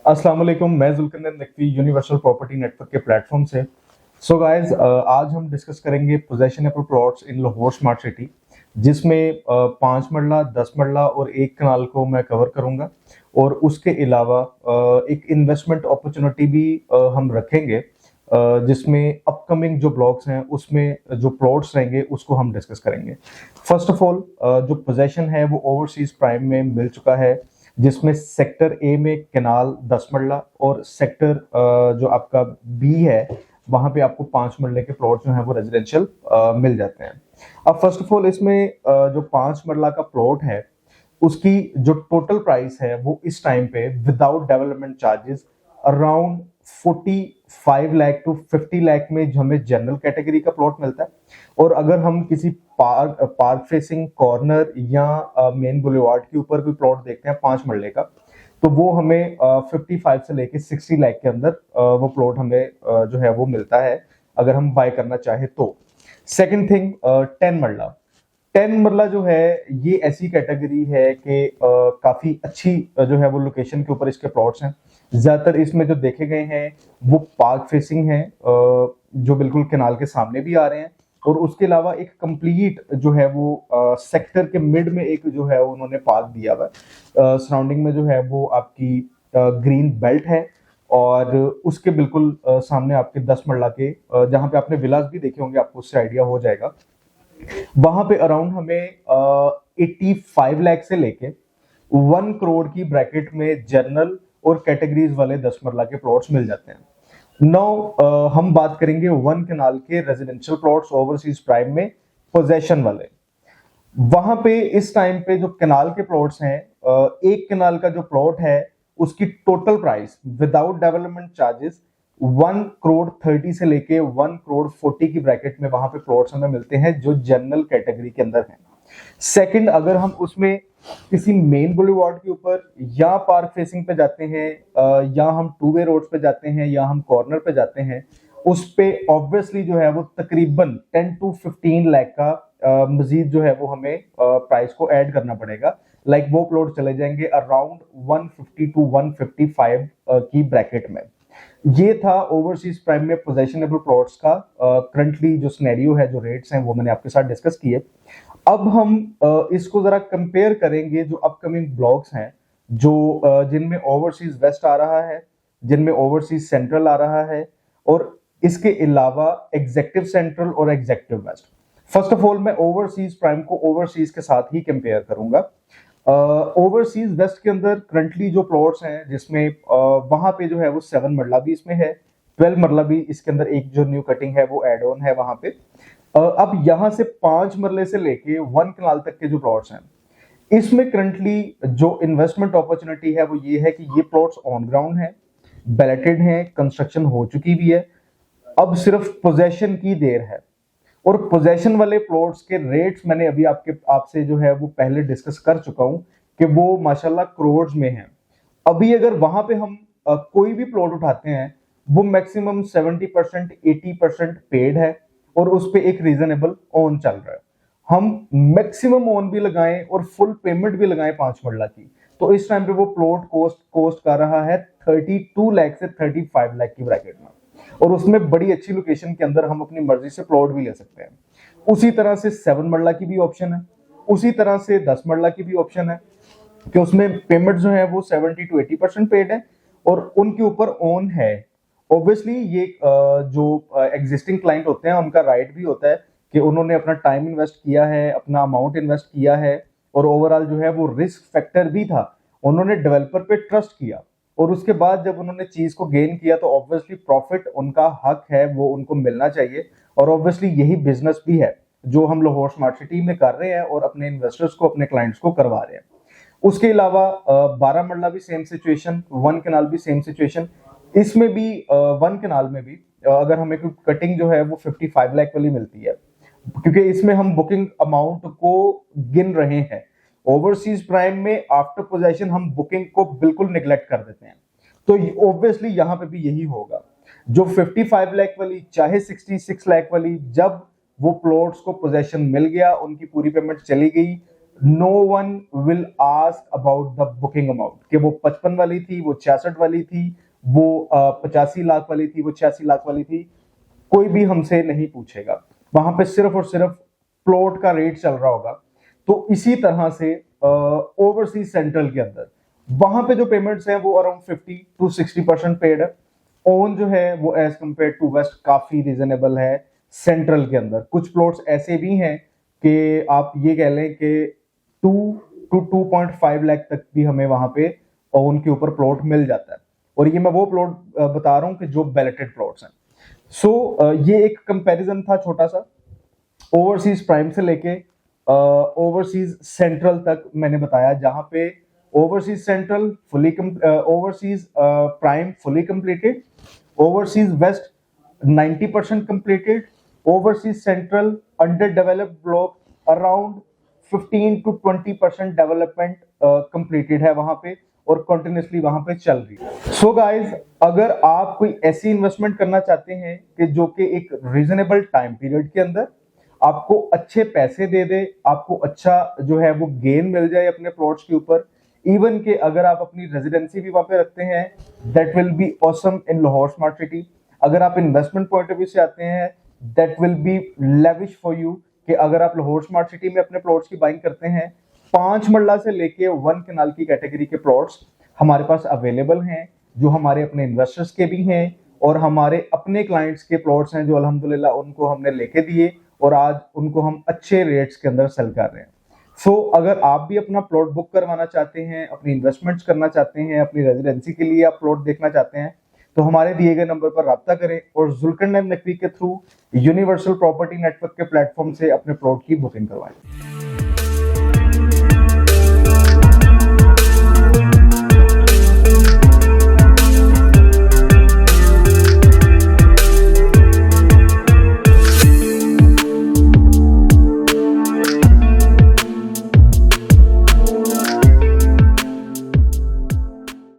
अस्सलाम वालेकुम, मैं Zulqarnain Naqvi universal property network के प्लेटफॉर्म से। सो गाइस, आज हम डिस्कस करेंगे possessionable plots in Lahore smart city, जिसमें 5 मरला, 10 मरला और 1 कनाल को मैं कवर करूंगा। और उसके अलावा एक इन्वेस्टमेंट अपॉर्चुनिटी भी हम रखेंगे, जिसमें अपकमिंग जो ब्लॉक्स हैं उसमें जो प्लॉट्स रहेंगे उसको हम डिस्कस करेंगे। फर्स्ट ऑफ ऑल, जो पोजेशन है वो ओवरसीज प्राइम में मिल चुका है, जिसमें सेक्टर ए में केनाल 10 मरला और सेक्टर जो आपका बी है वहां पे आपको 5 मरले के प्लॉट जो है वो रेजिडेंशियल मिल जाते हैं। अब फर्स्ट ऑफ ऑल इसमें जो 5 मरला का प्लॉट है उसकी जो टोटल प्राइस है वो इस टाइम पे without development charges around 45 lakh to 50 lakh में हमें जनरल कैटेगरी का प्लॉट मिलता है। और अगर हम किसी पार्क फेसिंग कॉर्नर या मेन बुलेवार्ड के ऊपर कोई प्लॉट देखते हैं 5 मरले का, तो वो हमें 55 से लेके 60 लाख के अंदर वो प्लॉट हमें जो है वो मिलता है अगर हम बाय करना चाहे तो। सेकंड थिंग, 10 मरला। 10 मरला जो है ये ऐसी कैटेगरी है कि काफी अच्छी जो है वो लोकेशन के ऊपर इसके प्लॉट्स हैं। ज्यादातर इसमें जो देखे गए हैं वो पार्क फेसिंग है, जो बिल्कुल केनाल के सामने भी आ रहे हैं। और उसके अलावा एक कंप्लीट जो है वो सेक्टर के मिड में एक जो है उन्होंने पार्क दिया हुआ है। सराउंडिंग में जो है वो आपकी ग्रीन बेल्ट है। और उसके बिल्कुल सामने आपके 10 मरला के जहां पे आपने विलास भी देखे होंगे, आपको उससे आइडिया हो जाएगा। वहां पे अराउंड हमें 85 लाख से लेके 1 करोड़ की ब्रैकेट में जनरल और कैटेगरीज वाले 10 मरला के प्लॉट्स मिल जाते हैं। नाउ हम बात करेंगे 1 कनाल के रेजिडेंशियल प्लॉट्स ओवरसीज प्राइम में पोजेशन वाले। वहां पे इस टाइम पे जो कनाल के प्लॉट्स हैं, 1 कनाल का जो प्लॉट है उसकी total price without development charges 1 crore 30 से लेके 1 करोड़ 40 की ब्रैकेट में वहां पे प्लॉट्स हमें मिलते हैं जो जनरल कैटेगरी के अंदर हैं। सेकंड, अगर हम उसमें किसी मेन बुलेवार्ड के ऊपर या पार्क फेसिंग पे जाते हैं, या हम टू वे रोड्स पे जाते हैं या हम कॉर्नर पे जाते हैं, उस पे ऑब्वियसली जो है वो तकरीबन 10 टू 15 लाख का मजीद जो है वो हमें प्राइस को ऐड करना पड़ेगा। लाइक वो प्लॉट चले जाएंगे अराउंड 150 टू 155 की ब्रैकेट में। ये था ओवरसीज प्राइम में पोजेशनेबल प्लॉट्स का करंटली जो सिनेरियो है, जो रेट्स हैं वो मैंने आपके साथ डिस्कस किए। अब हम इसको जरा कंपेयर करेंगे जो अपकमिंग ब्लॉक्स हैं, जो जिनमें ओवरसीज वेस्ट आ रहा है, जिनमें ओवरसीज सेंट्रल आ रहा है, और इसके अलावा एग्जेक्टिव सेंट्रल और executive west. First of all मैं ओवरसीज प्राइम को ओवरसीज के साथ ही कंपेयर करूंगा। ओवरसीज वेस्ट के अंदर करंटली जो प्लॉट्स हैं, जिसमें वहां पे जो है वो 7 मरला भी इसमें है, 12 मरला भी इसके अंदर एक जो न्यू कटिंग है वो एड ऑन है वहां पे। अब यहां से 5 मरले से लेके 1 कनाल तक के जो प्लॉट्स हैं, इसमें करंटली जो इन्वेस्टमेंट अपॉर्चुनिटी है वो ये है कि ये प्लॉट्स ऑन ग्राउंड है, बैलेटेड हैं, कंस्ट्रक्शन हो चुकी भी है, अब सिर्फ पोजेशन की देर है। और पोजेशन वाले प्लॉट्स के रेट्स मैंने अभी आपसे जो है वो पहले डिस्कस कर चुका हूं कि वो माशाल्लाह करोड़ में है। अभी अगर वहां पे हम कोई भी प्लॉट उठाते हैं, वो मैक्सिमम 70% 80% पेड है और उस पे एक रीजनेबल ओन चल रहा है। हम मैक्सिमम ओन भी लगाएं और फुल पेमेंट भी लगाएं 5 मरला की, तो इस टाइम पे वो प्लॉट कोस्ट कर रहा है 32 लाख से 35 लाख की ब्रैकेट में। और उसमें बड़ी अच्छी लोकेशन के अंदर हम अपनी मर्जी से प्लॉट भी ले सकते हैं। उसी तरह से 7 मरला की भी ऑप्शन है, उसी तरह से 10 मरला की भी ऑप्शन है कि उसमें पेमेंट जो है वो 70 टू 80% पेड है और उनके ऊपर ओन है। ऑब्वियसली ये जो एग्जिस्टिंग क्लाइंट होते हैं उनका राइट भी होता है कि उन्होंने अपना टाइम इन्वेस्ट किया है, अपना अमाउंट इन्वेस्ट किया है, और ओवरऑल जो है वो रिस्क फैक्टर भी था, उन्होंने डेवलपर पे ट्रस्ट किया, और उसके बाद जब उन्होंने चीज को गेन किया तो ऑब्वियसली प्रॉफिट उनका हक है, वो उनको मिलना चाहिए। और ऑब्वियसली यही बिजनेस भी है जो हम लाहौर स्मार्ट सिटी में कर रहे हैं और अपने इन्वेस्टर्स को, अपने क्लाइंट्स को करवा रहे हैं। उसके अलावा 12 मरला भी सेम सिचुएशन, 1 कनाल भी सेम सिचुएशन। इसमें भी 1 कनाल में भी अगर हमें कोई कटिंग जो है वो 55 लाख वाली मिलती है, क्योंकि इसमें हम बुकिंग अमाउंट को गिन रहे हैं। ओवरसीज प्राइम में आफ्टर पोजेशन हम बुकिंग को बिल्कुल निगलेक्ट कर देते हैं, तो ऑब्वियसली यहां पे भी यही होगा। जो 55 लाख वाली चाहे 66 लाख वाली, जब वो प्लॉट्स को पोजेशन मिल गया, उनकी पूरी पेमेंट चली गई, no one will ask about the booking amount कि वो 55 वाली थी, वो 66 वाली थी, वो 85 लाख वाली थी, वो 86 लाख वाली थी, कोई भी हमसे नहीं पूछेगा। वहां पे सिर्फ और सिर्फ प्लॉट का रेट चल रहा होगा। तो इसी तरह से ओवरसीज सेंट्रल के अंदर वहां पे जो पेमेंट्स हैं वो अराउंड 50 to 60% पेड है। ओन जो है वो एज कंपेयर टू वेस्ट काफी रीजनेबल है सेंट्रल के अंदर। कुछ प्लॉट्स ऐसे भी हैं कि आप ये कह लें कि 2 to 2.5 लाख तक भी हमें वहां पे ओन के ऊपर प्लॉट मिल जाता है। और ये मैं वो प्लॉट बता रहा हूं कि जो बैलेटेड प्लॉट्स हैं। सो ये एक कंपैरिजन था छोटा सा ओवरसीज प्राइम से लेके ओवरसीज सेंट्रल तक मैंने बताया, जहां पे overseas central fully overseas prime fully completed, overseas waste 90% completed, overseas central under developed block around 15 to 20% development completed है वहां पे और कंटिन्यूसली वहां पे चल रही है। सो गाइज, अगर आप कोई ऐसी इन्वेस्टमेंट करना चाहते हैं कि जो कि एक रीजनेबल टाइम पीरियड के अंदर आपको अच्छे पैसे दे दे, आपको अच्छा जो है वो गेन मिल जाए अपने प्लॉट्स के ऊपर, इवन के अगर आप अपनी रेजिडेंसी भी वहां पे रखते हैं, that will be awesome in Lahore smart city. अगर आप इन्वेस्टमेंट पॉइंट ऑफ व्यू से आते हैं, that will be lavish for you कि अगर आप लाहौर स्मार्ट सिटी में अपने प्लॉट्स की बाइंग करते हैं, 5 मरला से लेके 1 कनाल की कैटेगरी के प्लॉट्स हमारे पास अवेलेबल हैं, जो हमारे अपने इन्वेस्टर्स के भी हैं और हमारे अपने क्लाइंट्स के प्लॉट्स हैं जो अल्हम्दुलिल्लाह उनको हमने लेके दिए और आज उनको हम अच्छे रेट्स के अंदर सेल कर रहे हैं। सो अगर आप भी अपना प्लॉट बुक करवाना चाहते हैं, अपनी इन्वेस्टमेंट्स करना चाहते हैं, अपनी रेजिडेंसी के लिए आप प्लॉट देखना चाहते हैं, तो हमारे दिए गए नंबर पर राब्ता करें और जुल्करनैन नकवी के थ्रू यूनिवर्सल प्रॉपर्टी नेटवर्क के प्लेटफॉर्म से अपने प्लॉट की बुकिंग करवाएं।